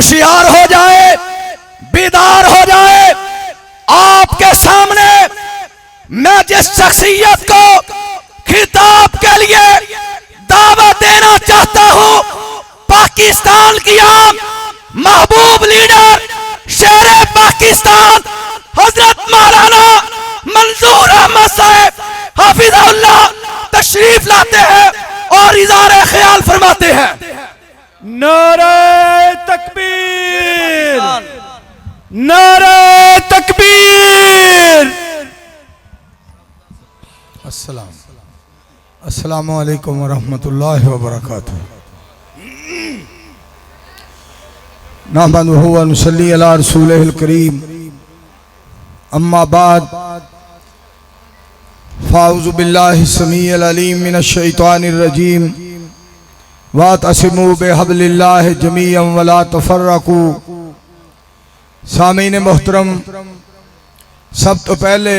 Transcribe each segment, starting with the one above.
होशियार हो जाए, बेदार हो जाए। आपके सामने मैं जिस शख्सियत को खिताब के लिए दावत देना चाहता हूं, पाकिस्तान की आम महबूब लीडर शेर पाकिस्तान हजरत मौलाना मंजूर अहमद साहब हाफिज़हुल्लाह तशरीफ लाते हैं और इज़हार ख्याल फरमाते हैं। नारे तकबीर, नारे तकबीर। अस्सलामु अलैकुम वरहमतुल्लाहि वबरकातुहू। नहमदुहु व नुसल्ली अला रसूलिहिल करीम। अम्मा बाद, फ़ाऊज़ु बिल्लाहि समीइल अलीम मिनश शैतानिर रजीम। वातसिमू बिहब्लिल्लाहि जमीअन वला तफर्रकू। सामीन मोहतरम, सब तो पहले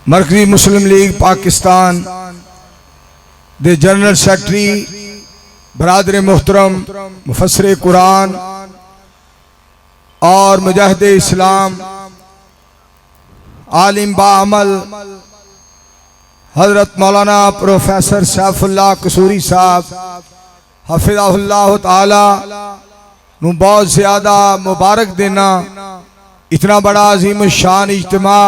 मरकज़ी मुस्लिम लीग पाकिस्तान दे जनरल सेक्रेटरी बरादर मोहतरम मुफस्सिर कुरान और मुजाहिद इस्लाम आलिम बाअमल हजरत मौलाना प्रोफेसर सैफुल्लाह कसूरी साहब हफिज़हुल्लाह ताला नू बहुत ज़्यादा मुबारक देना। इतना बड़ा अजीम शान इज्तिमा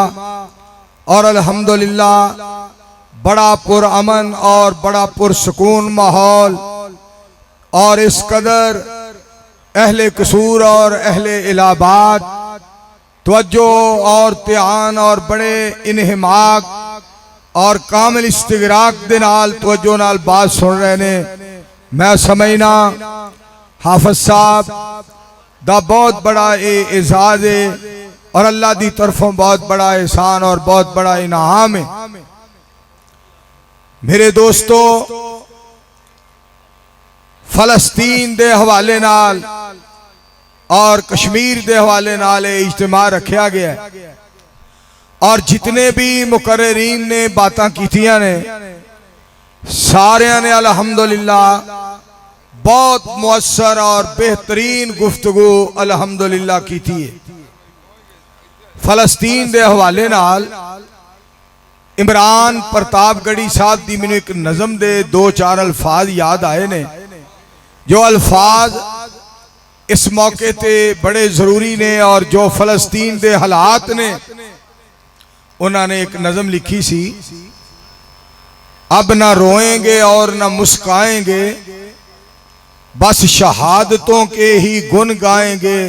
और अल्हम्दुलिल्लाह बड़ा पुरअमन और बड़ा पुरसुकून माहौल, और इस कदर अहले कसूर और अहले इलाहाबाद तवज्जो और त्यान और बड़े इन्हिमाक और कामिल इस्तिगराक दे नाल तवज्जो नाल बात सुन रहे ने। मैं समझना हाफिज साहब दा बहुत बड़ा एजाज है और अल्लाह दी तरफों बहुत बड़ा एहसान और बहुत बड़ा इनाम है। मेरे दोस्तों, फलस्तीन दे हवाले नाल और कश्मीर दे हवाले नाल इज्तिमा रखा गया है और जितने भी मुकर्रिरीन ने बातां कीतियां ने सारियां ने अल्हम्दुलिल्लाह बहुत मुअस्सर और बेहतरीन गुफ्तगू अल्हम्दुलिल्लाह की थी। फलस्तीन दे हवाले नाल इमरान प्रतापगढ़ी साहब दी मैनू एक नज़म दे दो चार अल्फाज याद आए ने, जो अल्फाज इस मौके ते बड़े जरूरी ने और जो फलस्तीन दे हालात ने। उन्होंने एक नज़म लिखी सी, अब ना रोएंगे और ना मुस्काएंगे, बस शहादतों के ही गुन गाएंगे,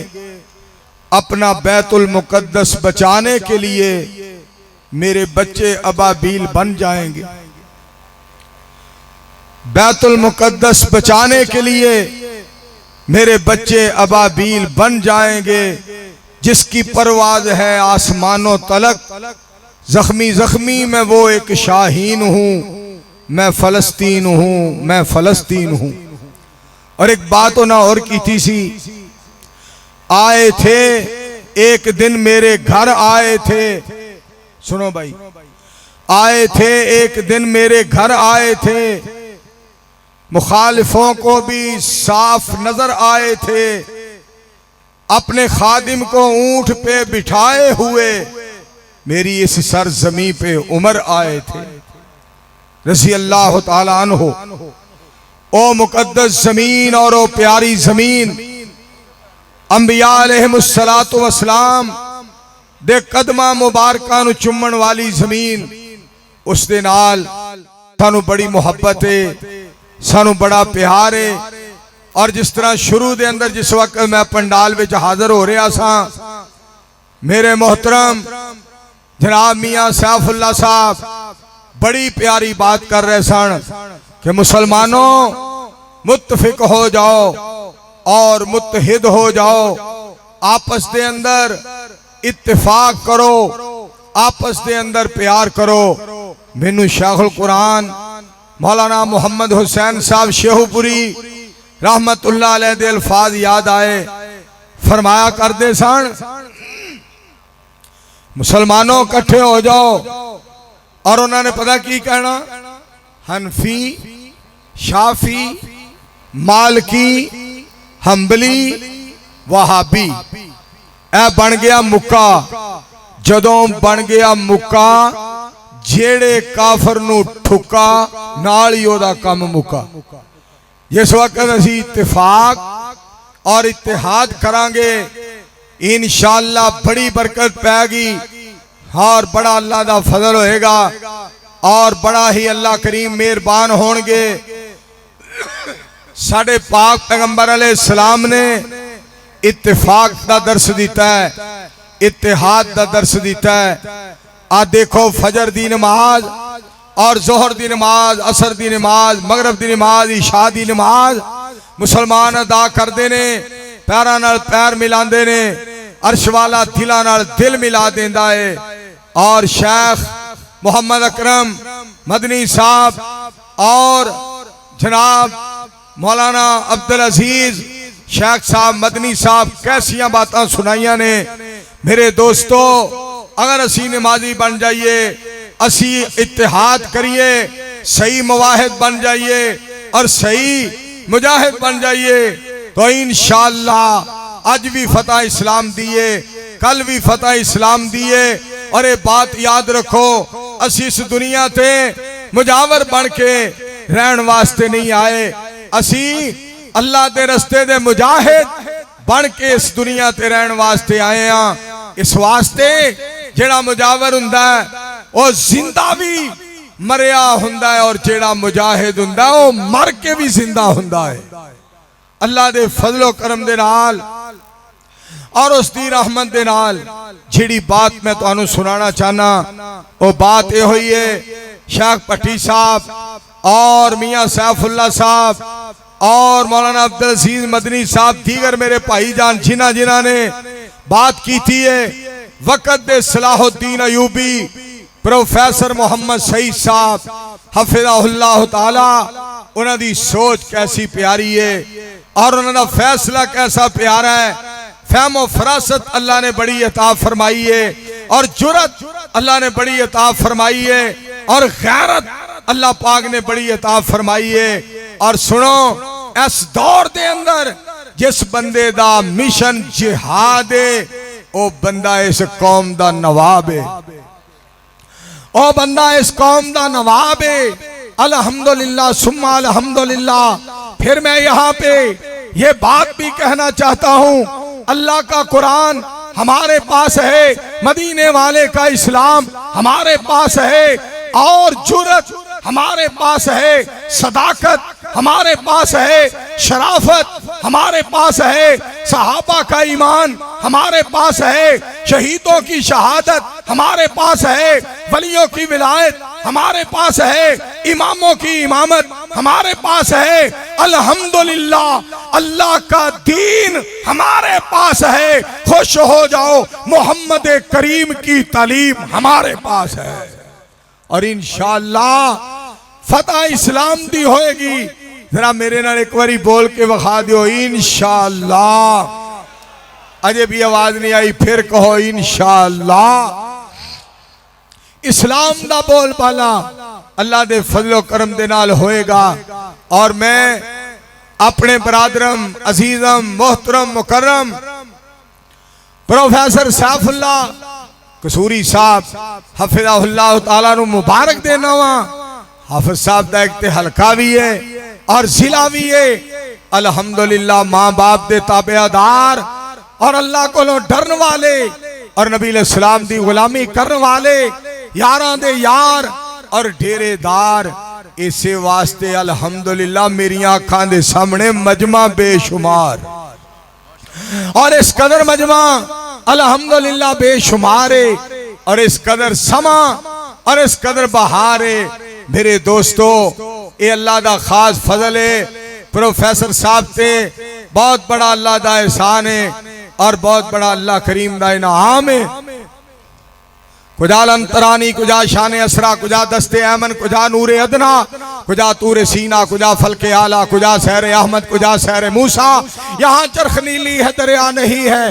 अपना बैतुल मुकद्दस बचाने के लिए मेरे बच्चे अबाबील बन जाएंगे। बैतुल मुकद्दस बचाने के लिए मेरे बच्चे अबाबील बन जाएंगे, जिसकी परवाज है आसमानों तलक, जख्मी जख्मी मैं वो एक शाहीन हूं, मैं फलस्तीन हूं, मैं फलस्तीन हूं। और एक बात ना और की थी सी, आए थे एक दिन मेरे घर आए थे, सुनो भाई, आए थे एक दिन मेरे घर आए थे, मुखालिफों को भी साफ नजर आए थे, अपने खादिम को ऊंट पे बिठाए हुए मेरी इस सरजमी पे उमर आए थे, रज़ी अल्लाह ताला अन्हु। ओ मुकद्दस जमीन और ओ प्यारी जमीन, अंबिया अलैहिमुस्सलातु वस्सलाम दे कदमा मुबारकां नू चुम्मण वाली जमीन, उस दे नाल सानू बड़ी मुहब्बत है, सानू बड़ा प्यार है। और जिस तरह शुरू दे अंदर जिस वक्त मैं पंडाल विच हाजिर हो रहा सा, मेरे मोहतरम जनाब मियां सैफुल्लाह साहब बड़ी प्यारी बात कर रहे सन कि मुसलमानों मुत्तफिक हो जाओ और मुत्तहिद हो जाओ, आपस दे अंदर इत्तिफाक करो, आपस दे अंदर प्यार करो। मैनू शेखुल कुरान मौलाना मोहम्मद हुसैन साहब शेहुपुरी रहमतुल्लाह अलैह दे अल्फाज याद आए। फरमाया करते सन, मुसलमानों इकट्ठे हो जाओ, और उन्होंने पता की कहना, हनफी, शाफी, मालकी, हंबली वहाबी ए बन गया मुक्का। जदों बन गया मुक्का जेड़े काफर नू ठुका नाल ही ओदा काम मुक्का। जिस वक्त असी इत्तेफाक और इत्तेहाद करांगे इंशाअल्लाह बड़ी बरकत पैगी और बड़ा अल्लाह दा फजल होएगा और बड़ा ही अल्लाह करीम मेहरबान होंगे। साडे पाक पैगंबर अलैहिस्सलाम ने इत्तेफाक दा दर्स दिता है, इत्तेहाद दा दर्स दिता है। आ देखो फजर दी नमाज और जोहर दी नमाज, असर दी नमाज, मगरब दी नमाज, इशा दी नमाज मुसलमान अदा करते ने, पैरां नाल पैर मिलांदे ने, अर्श वाला दिलां नाल दिल मिला देंदा है। और शेख मोहम्मद अकरम मदनी साहब और जनाब मौलाना अब्दुल अजीज शेख साहब मदनी साहब कैसियां बातां सुनाइयां ने। मेरे दोस्तों, अगर असी नमाजी बन जाइए, असी इत्तेहाद करिए, सही मुवाहिद बन जाइए और सही मुजाहिद बन जाइए तो इंशाअल्लाह आज भी फतह इस्लाम दिए, कल भी फतह इस्लाम दिए। और ये बात याद रखो, असी इस दुनिया ते मुजावर बन के रहन वास्ते नहीं आए, असी अल्लाह दे रस्ते दे मुजाहिद बन के इस दुनिया ते रहन वास्ते आए हैं। इस वास्ते जेड़ा मुजावर हुंदा है वो जिंदा भी मरिया हुंदा है और जेड़ा मुजाहिद हुंदा है वो मर के भी जिंदा हुंदा है। अल्लाह दे फजलो करम दे नाल और उसकी रहमत दे नाल जेड़ी बात मैं तुहानू सुनाना चाहना वो बात ये हुई है। शेख भट्टी साहब और मियाँ सैफुल्ला साहब और मौलाना अब्दुल अजीज मदनी साहब दीगर मेरे भाईजान जिन्हां जिन्हां ने बात की थी है, वक़्त दे सलाहुद्दीन अयूबी, प्रोफेसर मोहम्मद सईद साहब हफिज़हुल्लाह ताला, उन्हां दी सोच कैसी प्यारी है और उन्हां दा फैसला कैसा प्यारा है। फहमो फरासत अल्लाह ने बड़ी अता फरमाई है और जुरत अल्लाह ने बड़ी अता फरमाई है और गैरत अल्लाह पाक ने बड़ी अता फरमाई है। और सुनो, इस दौर दे अंदर जिस बंदे दा मिशन जिहाद है वो बंदा इस कौम दा नवाब है, ओ बंदा इस कौम दा नवाब है। अल्हम्दुलिल्लाह सुम्मा अल्हम्दुलिल्लाह। फिर मैं यहाँ पे ये बात भी कहना चाहता हूँ, अल्लाह का कुरान हमारे पास है, मदीने वाले का इस्लाम हमारे पास है और जुरत हमारे पास है, सदाकत हमारे पास है, शराफत हमारे पास है, सहाबा का ईमान हमारे पास है, शहीदों की शहादत हमारे पास है, वलियों की विलायत हमारे पास है, इमामों की इमामत हमारे पास है। अल्हम्दुलिल्लाह अल्लाह का दीन हमारे पास है। खुश हो जाओ, मोहम्मद करीम की तालीम हमारे पास है और इंशाअल्लाह फतह इस्लाम दी होएगी। जरा मेरे नाल एक बारी बोल के वखा दियो इंशाअल्लाह। अजे भी आवाज नहीं आई, फिर कहो इंशाअल्लाह। इस्लाम दा बोल पाला अल्लाह दे फजलो करम दे नाल होएगा। और मैं अपने बरादरम अजीजम मोहतरम मुकर्रम प्रोफेसर सैफुल्ला कसूरी साहब हफिज़हुल्लाह ताला नु मुबारक देना वा। हाफिज साहब दा एक हल्का भी है और जिला भी है। अल्हम्दुलिल्लाह माँ बाप दे ताबेदार और अल्लाह को डरन वाले और नबी अलैहिस्सलाम दी गुलामी करने वाले, यारां दे यार और डेरेदार। इसे वास्ते अल्हम्दुलिल्लाह मेरी आंखां दे सामने मजमा बेशुमार और इस कदर मजमा अल्हम्दुलिल्लाह बेशुमार है और इस कदर समा और इस कदर बहार है। मेरे दोस्तों, ये अल्लाह दा खास फजल है। प्रोफेसर साहब से बहुत बड़ा अल्लाह दा एहसान है और बहुत बड़ा अल्लाह करीम दा इनाम है। कुजा अंतरानी, कुजा शान असरा, कुजा दस्ते अमन, कुजा नूरे अदना, कुजा तूरे सीना, कुजा फलके आला, कुजा सहर अहमद, कुजा सहर मूसा। यहाँ चरख नीली है, दरिया नहीं है।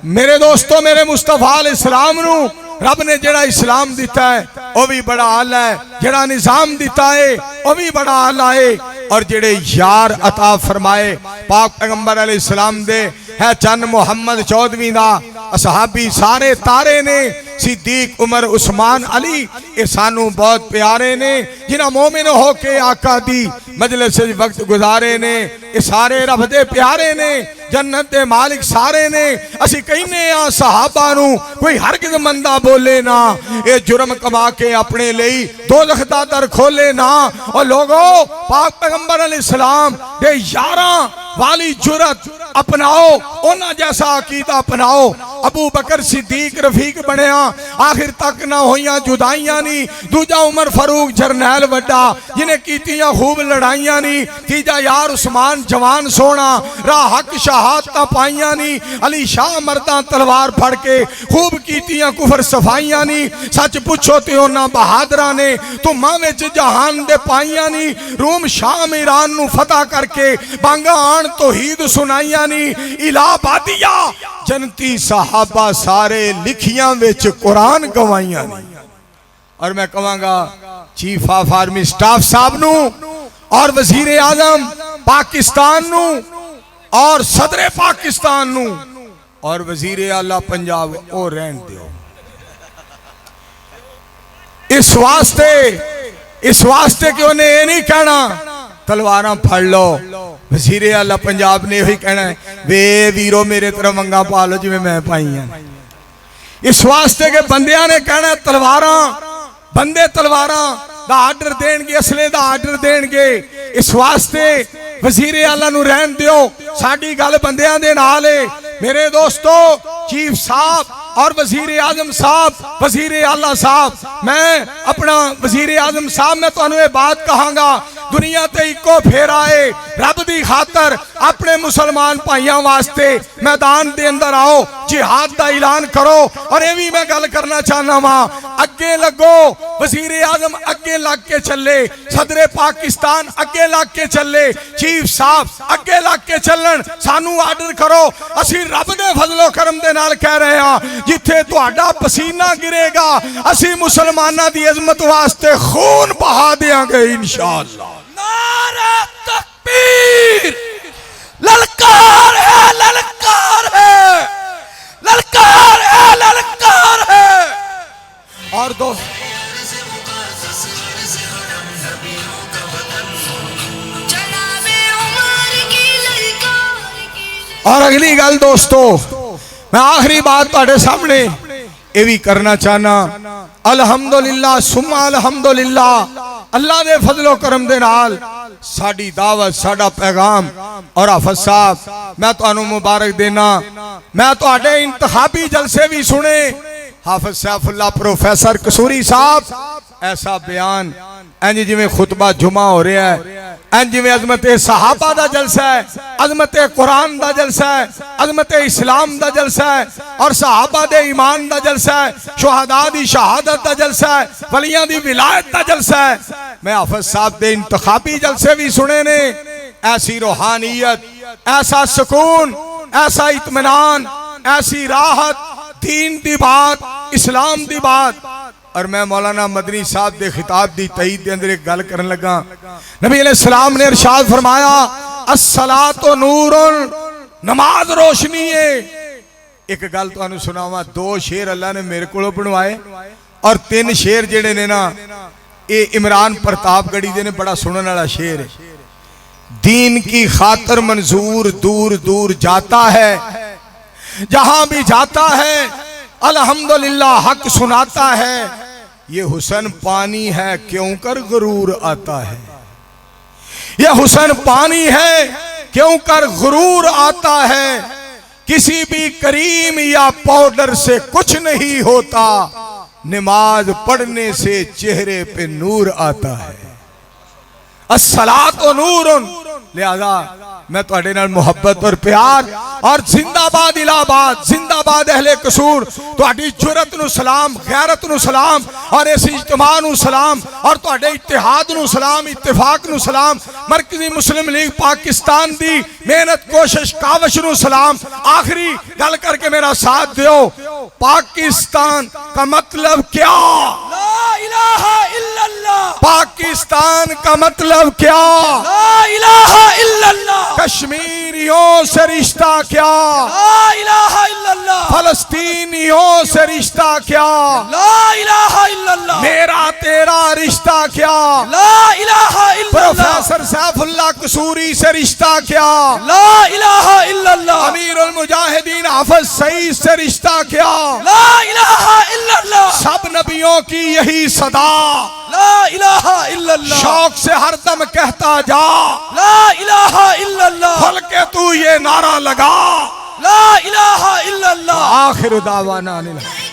मेरे दोस्तों, मेरे मुस्तफा अलैहिस्सलाम नू रब ने जेड़ा इस्लाम दिता है वह भी बड़ा आला है, जड़ा निजाम दिता है वह भी बड़ा आला है, और जेड़े यार अता फरमाए पाक पैगंबर अलैहिस्सलाम दे है चंद मुहम्मद चौधरी दा असहाबी सारे तारे ने, सिद्दीक उमर उस्मान अली ये सानू बहुत प्यारे ने, जिन्हें मोमिन होके आका दी मजलिस वक्त गुजारे ने, ये सारे रब दे प्यारे ने, जन्नत दे मालिक सारे ने। असी कहने आ सहाबा नू कोई हरगिज़ मंदा बोले ना, ये जुर्म कमा के अपने लिए दोज़ख दा दर खोले ना। और लोगों पाक पैगंबर अलैहिस्सलाम दे यारां वाली जुरत अपनाओ, उन्हां जैसा अकीदा अपनाओ। अबू बकर सिद्दीक रफीक बनया, आखिर तक ना होइयां जुदाइयां नी। दूजा उमर फारूक जरनैल वड्डा जिन्हें कीतियां खूब लड़ाइयां नी। तीजा यार उस्मान जवान सोना राह हक शहादतां पाइयां नी। अली शाह मर्दां तलवार फड़ के खूब कीतियां कुफर सफाइयां नी। सच पुछो ते उन्हां बहादरां ने धुम्मां विच जहान दे पाइयां नी। रूम शाम ईरान नू फतह करके बांगा आन तौहीद सुनाइयां नी। इलाहाबादिया जनती सहाबा सारे लिखियां विच कुरान गवाइयां नी। और मैं कहवांगा चीफ ऑफ आर्मी स्टाफ साहब नू और वजीर आजम पाकिस्तान नू और सदर पाकिस्तान नू और वजीर आला पंजाब ओ रहन दियो। इस वास्ते कि उन्हें ये नहीं कहना तलवारां फड़ लो। वजीर आला पंजाब ने यही कहना है वे वीरो मेरे तरह मंगा पा लो जिवें मैं पाई हैं। इस वास्ते के बंदियां ने कहना तलवारां, बंदे तलवारां दा आर्डर देणगे, असले दा आर्डर देणगे। इस वास्ते वजीर आला नू रहन दियो, साडी गल बंदियां दे नाल है। मेरे दोस्तों चीफ साहब और वजीर आजम साहब, वजीर आला साहब, मैं अपना वजीर आजम साहब मैं तुहानू ये बात कहांगा, दुनिया ते इको फेरा है, रब दी खातर अपने मुसलमान भाइयों वास्ते मैदान दे अंदर आओ, जिहाद दा ऐलान करो। और ये भी मैं गल करना चाहना वा, अगे लगो, वजीर आजम अगे लग के चले, सदर पाकिस्तान अगे लग के चले, चीफ साहब अगे लग के चलन, सानू आर्डर करो। असी रब दे फजलो करम दे नाल कह रहे हैं जिथे तुहाडा पसीना गिरेगा असी मुसलमाना दी अजमत वास्ते खून बहा देंगे इंशाअल्लाह। नारा तकबीर, ललकार है, ललकार है, ललकार है, ललकार है। और दो और अगली गल दोस्तों मैं आखिरी बात तुहाडे सामने ये भी करना चाहना, अल्हम्दुलिल्लाह सुम्मा अल्हम्दुलिल्लाह अल्लाह दे फजलो करम दे नाल साडी दावत साडा पैगाम। और हाफिज साहब मैं तुहानू मुबारक देना, मैं तुहाडे इंतखाबी जलसे भी सुने, हाफिज सैफुल्लाह प्रोफेसर कसूरी साहब ऐसा बयान इंज जिवें खुतबा जुमा हो रहा है, इंज जिवें अजमत सहाबा दा जलसा है, अजमत कुरान दा जलसा है, अजमत इस्लाम दा जलसा है, और सहाबा दे ईमान दा जलसा है, शुहदा दी शहादत दा जलसा है, वलियां दी विलायत दा जलसा है। मैं हाफिज साहब दे इंतखाबी जलसे भी सुने ने, ऐसी रूहानियत, ऐसा सुकून, ऐसा इत्मीनान, ऐसी राहत, दीन दी बात, इस्लाम दी बात। और मैं मौलाना मदनी साहब दे खिताब दी तईद दे अंदर एक गल करन लगा। नबी अलैहिस्सलाम ने इरशाद फरमाया अस्सलातु नूरुन, नमाज रोशनी है। एक गल तुहानू सुनावा, दो शेर अल्लाह ने मेरे कोलों बनवाए और तीन शेर जेड़े ने ना ये इमरान प्रतापगढ़ी दे ने, बड़ा सुनने वाला शेर है। दीन की खातर मंजूर दूर दूर जाता है, जहां भी जाता है अल्हम्दुलिल्लाह हक सुनाता है। ये हुसन पानी है क्यों कर गुरूर आता है, ये हुसन पानी है क्यों कर गुरूर आता है। किसी भी करीम या पाउडर से कुछ नहीं होता, नमाज पढ़ने से चेहरे पे नूर आता है। अस्सलातु नूरुन, लिहाजा मैं तुहाडे नाल मोहब्बत और प्यार और जिंदाबाद इलाहाबाद, जिंदाबाद अहले कसूर, तुहाडी जुरत नू सलाम, गैरत नू सलाम, और इस इज्तिमा नू सलाम, और तुहाडे इत्तेहाद नू सलाम, इत्तेफाक नू सलाम, मरकजी मुस्लिम लीग पाकिस्तान दी मेहनत कोशिश काविश नू सलाम। आखिरी गल करके मेरा साथ दियो, पाकिस्तान का मतलब क्या? इलाहा इल्लल्लाह। पाकिस्तान का मतलब क्या, ला इलाहा इल्लल्लाह। कश्मीरियों से रिश्ता क्या, ला इलाहा इल्लल्लाह। फलस्तीनियों से रिश्ता क्या, ला इलाहा इल्लल्लाह। मेरा तेरा रिश्ता क्या, ला इलाहा इल्लल्लाह। प्रोफेसर सैफुल्लाह कसूरी से रिश्ता क्या, ला इलाहा इल्लल्लाह। अमीरुल मुजाहिदीन हाफिज सईद से रिश्ता क्या, ला इलाहा इल्लल्लाह। सब नबियों की यही सदा, ला इलाहा इल्लल्लाह। शौक से हरदम कहता जा, ला इलाहा इल्लल्लाह। खुल के तू ये नारा लगा, ला इलाहा इल्लल्लाह। आखिर दावाना अनिल